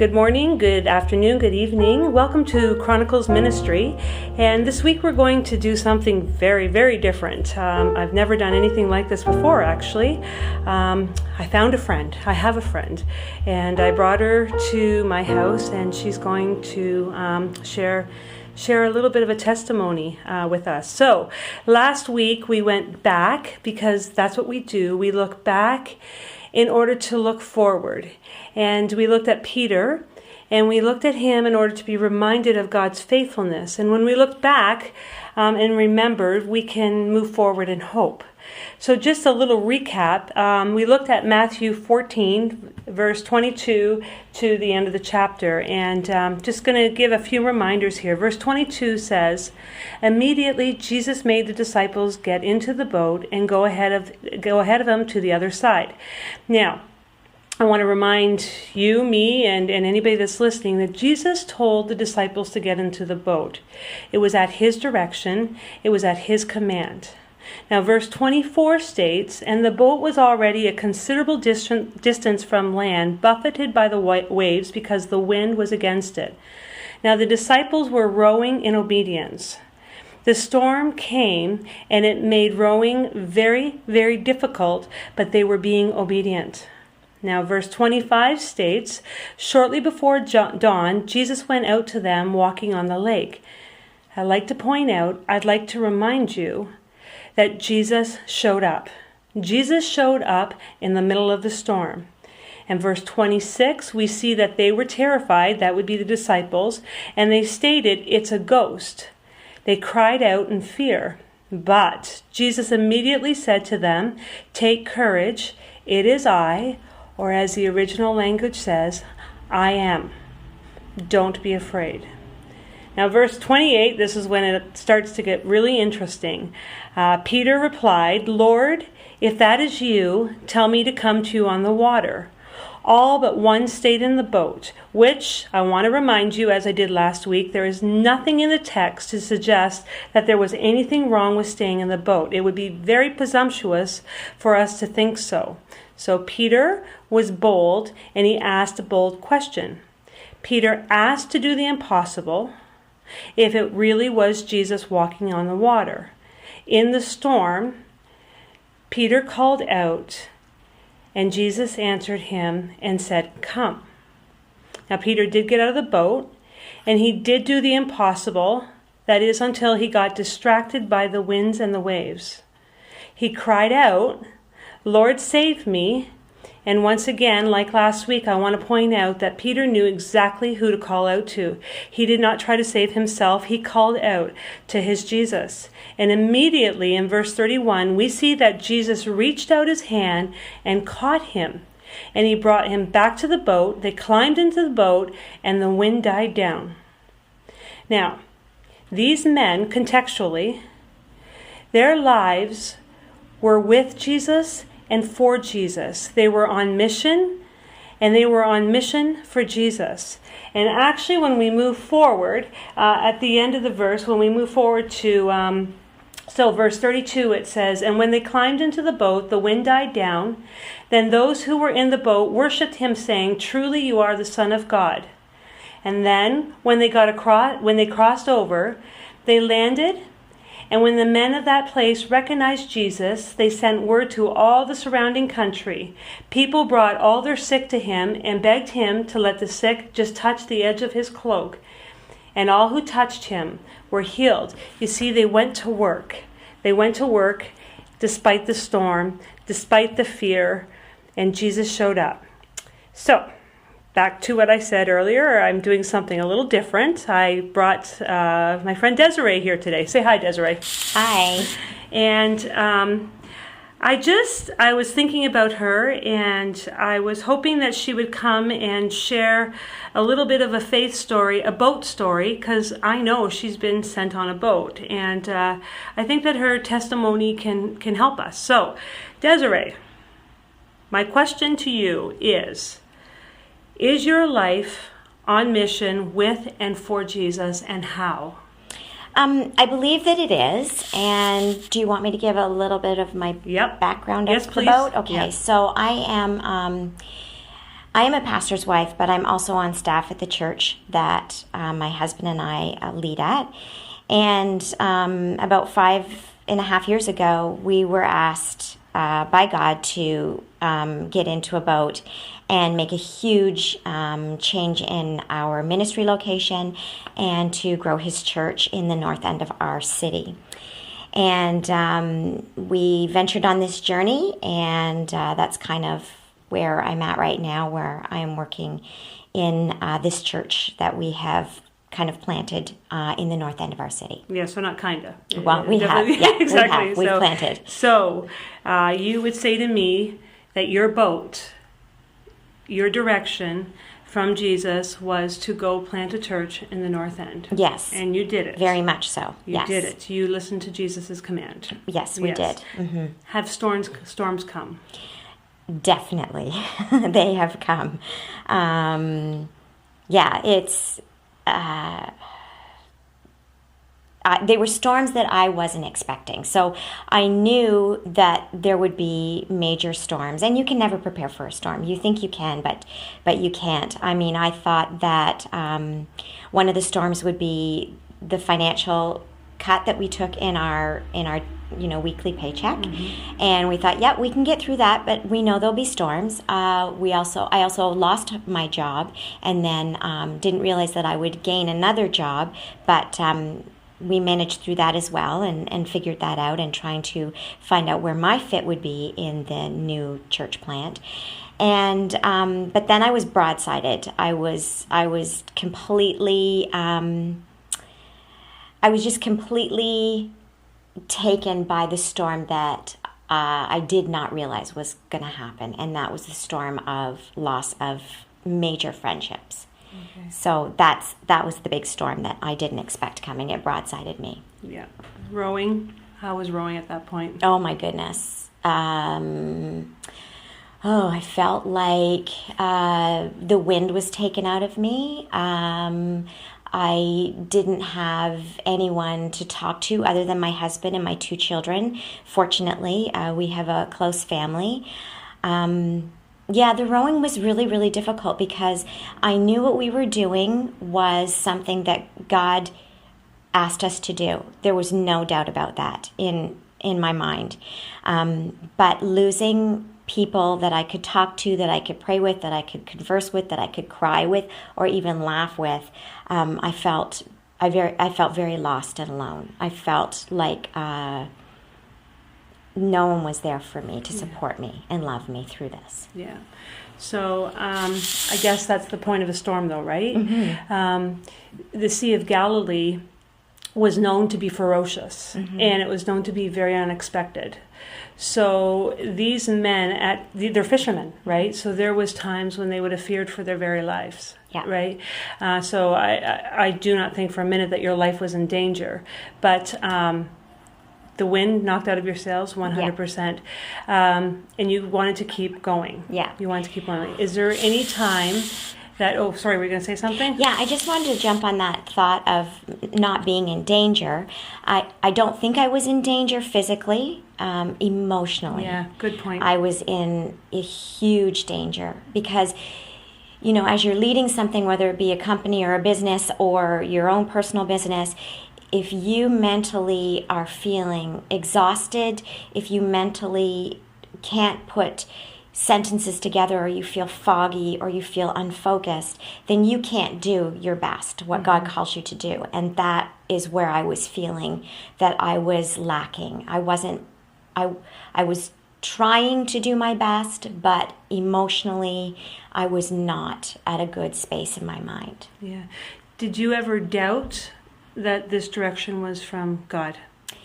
Good morning, good afternoon, good evening. Welcome to Chronicles Ministry. And this week we're going to do something very, very different. I've never done anything like this before, actually. I found a friend. I have a friend. And I brought her to my house, and she's going to share a little bit of a testimony with us. So last week we went back, because that's what we do. We look back in order to look forward. And we looked at Peter, and we looked at him in order to be reminded of God's faithfulness. And when we look back and remember, we can move forward in hope. So just a little recap. We looked at Matthew 14, verse 22 to the end of the chapter. And just going to give a few reminders here. Verse 22 says, "Immediately Jesus made the disciples get into the boat and go ahead of them to the other side." Now, I want to remind you, me, and anybody that's listening that Jesus told the disciples to get into the boat. It was at his direction. It was at his command. Now, verse 24 states, "And the boat was already a considerable distance from land, buffeted by the waves because the wind was against it. Now the disciples were rowing in obedience. The storm came, and it made rowing very, very difficult, but they were being obedient." Now, verse 25 states, "Shortly before dawn, Jesus went out to them walking on the lake." I'd like to remind you that Jesus showed up. Jesus showed up in the middle of the storm. And verse 26, we see that they were terrified, that would be the disciples, and they stated, "It's a ghost." They cried out in fear. But Jesus immediately said to them, "Take courage, it is I," or as the original language says, "I am. Don't be afraid." Now, verse 28, this is when it starts to get really interesting. Peter replied, "Lord, if that is you, tell me to come to you on the water." All but one stayed in the boat, which I want to remind you, as I did last week, there is nothing in the text to suggest that there was anything wrong with staying in the boat. It would be very presumptuous for us to think so. So Peter was bold, and he asked a bold question. Peter asked to do the impossible if it really was Jesus walking on the water. In the storm, Peter called out, and Jesus answered him and said, "Come." Now, Peter did get out of the boat, and he did do the impossible, that is, until he got distracted by the winds and the waves. He cried out, "Lord, save me." And once again, like last week, I want to point out that Peter knew exactly who to call out to. He did not try to save himself. He called out to his Jesus. And immediately in verse 31, we see that Jesus reached out his hand and caught him. And he brought him back to the boat. They climbed into the boat, and the wind died down. Now, these men, contextually, their lives were with Jesus and for Jesus. They were on mission, and they were on mission for Jesus. And actually, when we move forward, at the end of the verse, when we move forward to, verse 32, it says, "And when they climbed into the boat, the wind died down. Then those who were in the boat worshipped him, saying, 'Truly you are the Son of God.' And then, when they crossed over, they landed. And when the men of that place recognized Jesus, they sent word to all the surrounding country. People brought all their sick to him and begged him to let the sick just touch the edge of his cloak. And all who touched him were healed." You see, they went to work. They went to work despite the storm, despite the fear, and Jesus showed up. So, back to what I said earlier, I'm doing something a little different. I brought my friend Desiree here today. Say hi, Desiree. Hi. And I was thinking about her, and I was hoping that she would come and share a little bit of a faith story, a boat story, because I know she's been sent on a boat. And I think that her testimony can help us. So, Desiree, my question to you is your life on mission with and for Jesus, and how? I believe that it is. And do you want me to give a little bit of my background yes, of please. the boat? Okay, Yes. so I am I am a pastor's wife, but I'm also on staff at the church that my husband and I lead at. And about 5.5 years ago, we were asked by God to get into a boat and make a huge change in our ministry location and to grow his church in the north end of our city. And we ventured on this journey, and that's kind of where I'm at right now, where I am working in this church that we have kind of planted in the north end of our city. Yeah, so not kind of. Well, we have. Yeah, exactly. We've planted. So you would say to me that your boat, your direction from Jesus was to go plant a church in the north end. Yes. And you did it. Very much so. You did it. You listened to Jesus' command. Yes, we did. Mm-hmm. Have storms come? Definitely. They have come. It's... they were storms that I wasn't expecting. So I knew that there would be major storms, and you can never prepare for a storm. You think you can, but you can't. I mean, I thought that one of the storms would be the financial cut that we took in our weekly paycheck, and we thought, we can get through that, but we know there'll be storms. I also lost my job, and then didn't realize that I would gain another job, but we managed through that as well, and figured that out, and trying to find out where my fit would be in the new church plant. And but then I was broadsided. I was completely I was just completely taken by the storm that I did not realize was going to happen, and that was the storm of loss of major friendships. Okay. So that was the big storm that I didn't expect coming. It broadsided me. Yeah. Rowing? How was rowing at that point? Oh my goodness. I felt like the wind was taken out of me. I didn't have anyone to talk to other than my husband and my 2 children. Fortunately, we have a close family. The rowing was really, really difficult because I knew what we were doing was something that God asked us to do. There was no doubt about that in my mind. But losing people that I could talk to, that I could pray with, that I could converse with, that I could cry with, or even laugh with, I felt very lost and alone. I felt like no one was there for me to support me and love me through this. Yeah. So I guess that's the point of a storm, though, right? Mm-hmm. The Sea of Galilee was known to be ferocious, and it was known to be very unexpected. So these men, they're fishermen, right? So there was times when they would have feared for their very lives, right? So I do not think for a minute that your life was in danger, but the wind knocked out of your sails 100%, and you wanted to keep going. Yeah, you wanted to keep going. Is there any time that? Oh, sorry, were you going to say something? Yeah, I just wanted to jump on that thought of not being in danger. I don't think I was in danger physically, emotionally. Yeah, good point. I was in a huge danger because, as you're leading something, whether it be a company or a business or your own personal business, if you mentally are feeling exhausted, if you mentally can't put sentences together, or you feel foggy, or you feel unfocused, then you can't do your best, what God calls you to do. And that is where I was feeling that I was lacking. I was trying to do my best, but emotionally, I was not at a good space in my mind. Yeah. Did you ever doubt that this direction was from God,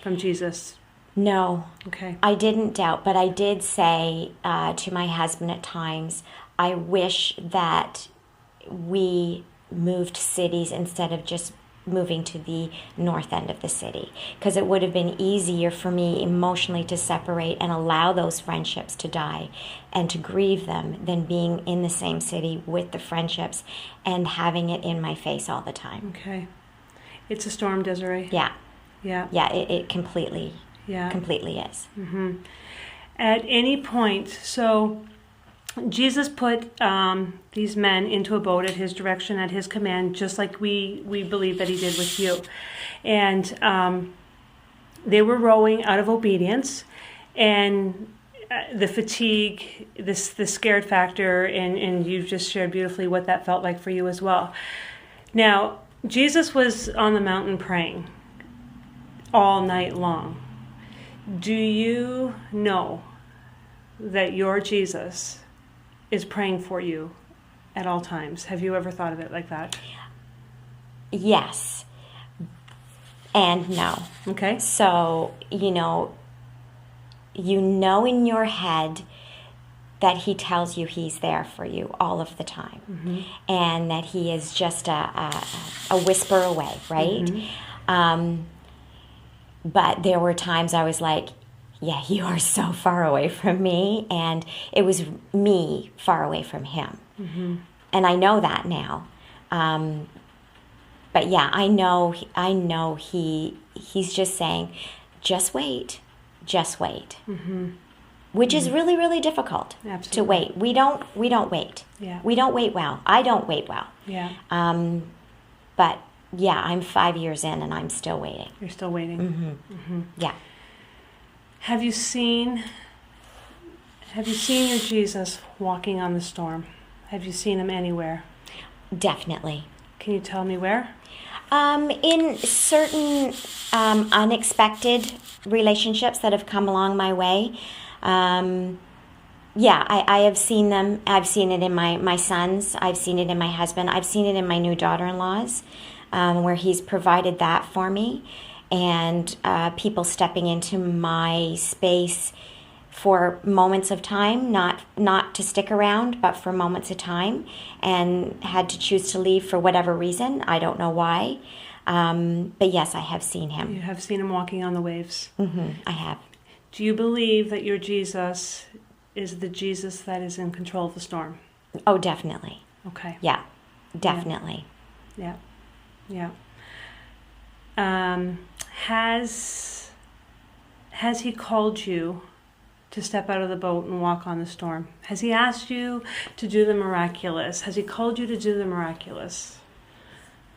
from Jesus? No. Okay. I didn't doubt, but I did say to my husband at times, I wish that we moved cities instead of just moving to the north end of the city, because it would have been easier for me emotionally to separate and allow those friendships to die and to grieve them than being in the same city with the friendships and having it in my face all the time. Okay. It's a storm, Desiree. Yeah. Yeah. Yeah, it completely is. Mm-hmm. At any point, so Jesus put these men into a boat at his direction, at his command, just like we believe that he did with you. And they were rowing out of obedience, and the fatigue, the scared factor, and you've just shared beautifully what that felt like for you as well. Now, Jesus was on the mountain praying all night long. Do you know that your Jesus is praying for you at all times? Have you ever thought of it like that? Yes. And no. Okay. So, you know in your head that he tells you he's there for you all of the time. Mm-hmm. And that he is just a whisper away, right? Mm-hmm. But there were times I was like, yeah, you are so far away from me. And it was me far away from him. Mm-hmm. And I know that now. But yeah, I know he's just saying, just wait. Mm-hmm. Which is really, really difficult. Absolutely. To wait. We don't wait. Yeah. We don't wait well. I don't wait well. Yeah. But yeah, I'm 5 years in and I'm still waiting. You're still waiting. Mm-hmm. Mm-hmm. Yeah. Have you seen your Jesus walking on the storm? Have you seen him anywhere? Definitely. Can you tell me where? In certain unexpected relationships that have come along my way. Yeah, I have seen them. I've seen it in my sons. I've seen it in my husband. I've seen it in my new daughter-in-laws, where he's provided that for me. And people stepping into my space for moments of time, not to stick around, but for moments of time, and had to choose to leave for whatever reason. I don't know why. But yes, I have seen him. You have seen him walking on the waves. Mm-hmm, I have. Do you believe that your Jesus is the Jesus that is in control of the storm? Oh, definitely. Okay. Yeah, definitely. Yeah. Has he called you to step out of the boat and walk on the storm? Has he asked you to do the miraculous? Has he called you to do the miraculous?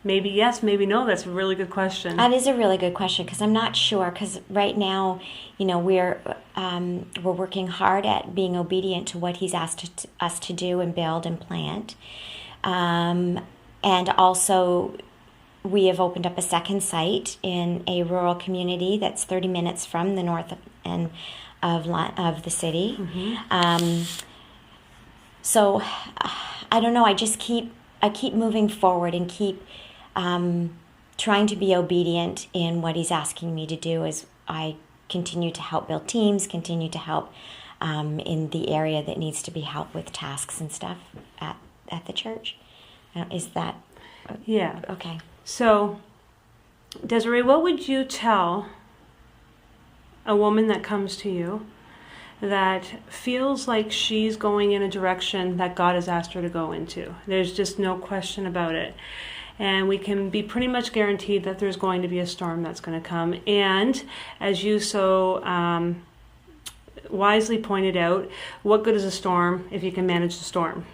Maybe yes, maybe no. That's a really good question. That is a really good question, because I'm not sure. Because right now, we're working hard at being obedient to what he's asked us to do and build and plant, and also we have opened up a second site in a rural community that's 30 minutes from the north end of the city. Mm-hmm. So I don't know. I keep moving forward and keep trying to be obedient in what he's asking me to do as I continue to help build teams, continue to help in the area that needs to be helped with tasks and stuff at the church. Is that... Yeah. Okay. So, Desiree, what would you tell a woman that comes to you that feels like she's going in a direction that God has asked her to go into? There's just no question about it. And we can be pretty much guaranteed that there's going to be a storm that's going to come. And as you so wisely pointed out, what good is a storm if you can manage the storm?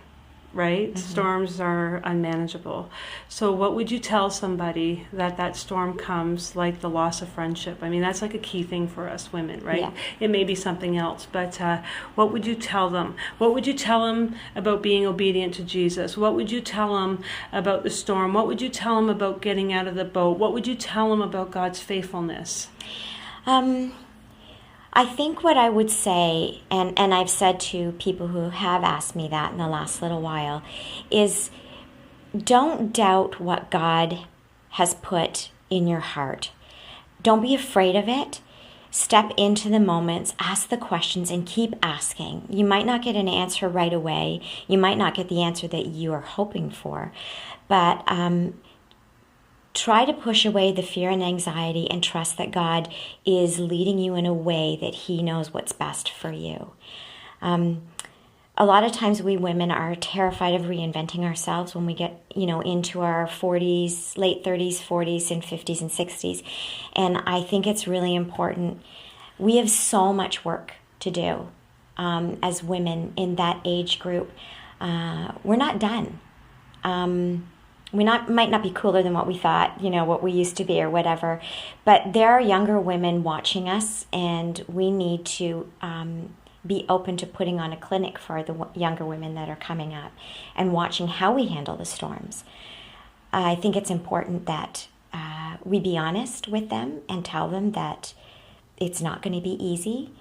Right? Mm-hmm. Storms are unmanageable. So what would you tell somebody that storm comes like the loss of friendship? I mean, that's like a key thing for us women, right? Yeah. It may be something else, but what would you tell them? What would you tell them about being obedient to Jesus? What would you tell them about the storm? What would you tell them about getting out of the boat? What would you tell them about God's faithfulness? I think what I would say, and I've said to people who have asked me that in the last little while, is don't doubt what God has put in your heart. Don't be afraid of it. Step into the moments, ask the questions, and keep asking. You might not get an answer right away. You might not get the answer that you are hoping for, but try to push away the fear and anxiety and trust that God is leading you in a way that he knows what's best for you. A lot of times we women are terrified of reinventing ourselves when we get, into our 40s, late 30s, 40s, and 50s and 60s. And I think it's really important. We have so much work to do as women in that age group, we're not done. Might not be cooler than what we thought, what we used to be or whatever, but there are younger women watching us, and we need to be open to putting on a clinic for the younger women that are coming up and watching how we handle the storms. I think it's important that we be honest with them and tell them that it's not going to be easy,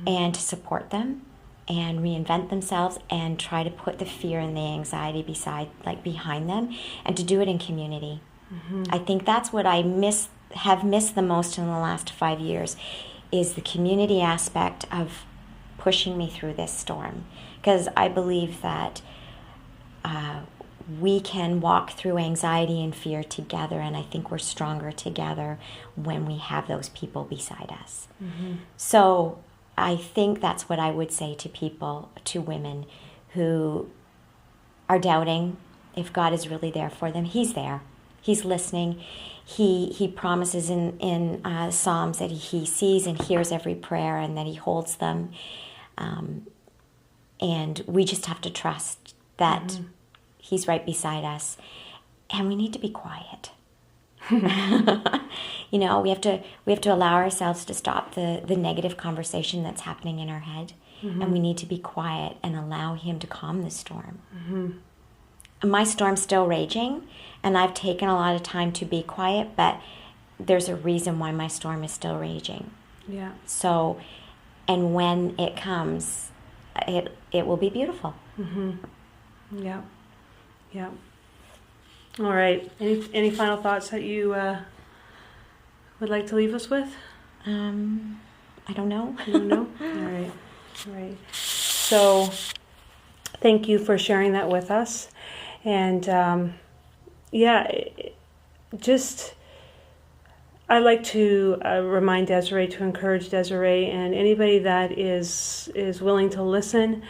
and to support them and reinvent themselves and try to put the fear and the anxiety behind them, and to do it in community. I think that's what I have missed the most in the last 5 years, is the community aspect of pushing me through this storm. Because I believe that we can walk through anxiety and fear together, and I think we're stronger together when we have those people beside us. So I think that's what I would say to people, to women who are doubting if God is really there for them. He's there. He's listening. He promises in Psalms that he sees and hears every prayer, and that he holds them. And we just have to trust that he's right beside us. And we need to be quiet. We have to allow ourselves to stop the negative conversation that's happening in our head, and we need to be quiet and allow him to calm the storm. My storm's still raging, and I've taken a lot of time to be quiet, but there's a reason why my storm is still raging. Yeah. So, and when it comes, it will be beautiful. Yeah. Yeah. All right. Any final thoughts that you would like to leave us with? I don't know. You don't know? All right. So, thank you for sharing that with us. And I like to remind Desiree, to encourage Desiree, and anybody that is willing to listen.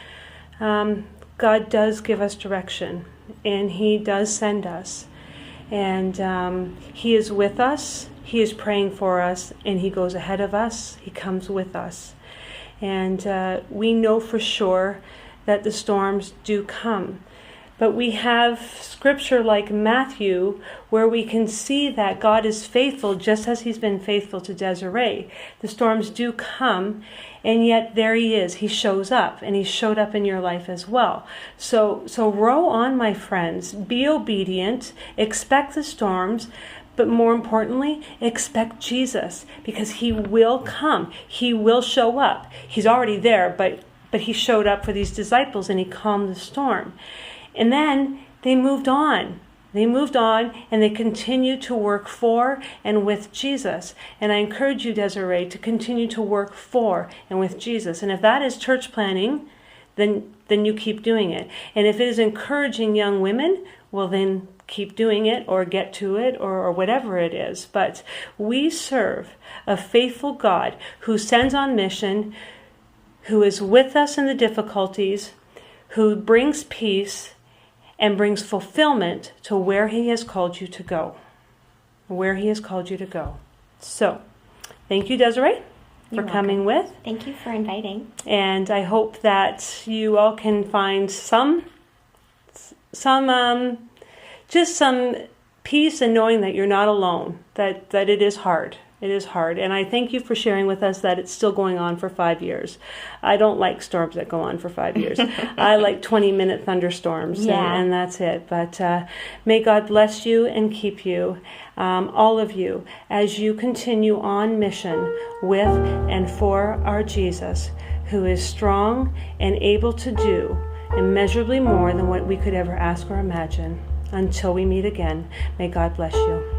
God does give us direction, and he does send us, and he is with us. He is praying for us, and he goes ahead of us. He comes with us, and we know for sure that the storms do come. But we have scripture like Matthew, where we can see that God is faithful, just as he's been faithful to Desiree. The storms do come, and yet there he is. He shows up, and he showed up in your life as well. So row on, my friends. Be obedient. Expect the storms, but more importantly, expect Jesus, because he will come. He will show up. He's already there, but he showed up for these disciples, and he calmed the storm. And then they moved on. And they continued to work for and with Jesus. And I encourage you, Desiree, to continue to work for and with Jesus. And if that is church planning, then you keep doing it. And if it is encouraging young women, well, then keep doing it, or get to it, or whatever it is. But we serve a faithful God who sends on mission, who is with us in the difficulties, who brings peace and brings fulfillment to where he has called you to go. So, thank you, Desiree, for coming with. Thank you for inviting. And I hope that you all can find some peace in knowing that you're not alone, that it is hard. It is hard. And I thank you for sharing with us that it's still going on for 5 years. I don't like storms that go on for 5 years. I like 20-minute thunderstorms, and that's it. But may God bless you and keep you, all of you, as you continue on mission with and for our Jesus, who is strong and able to do immeasurably more than what we could ever ask or imagine. Until we meet again, may God bless you.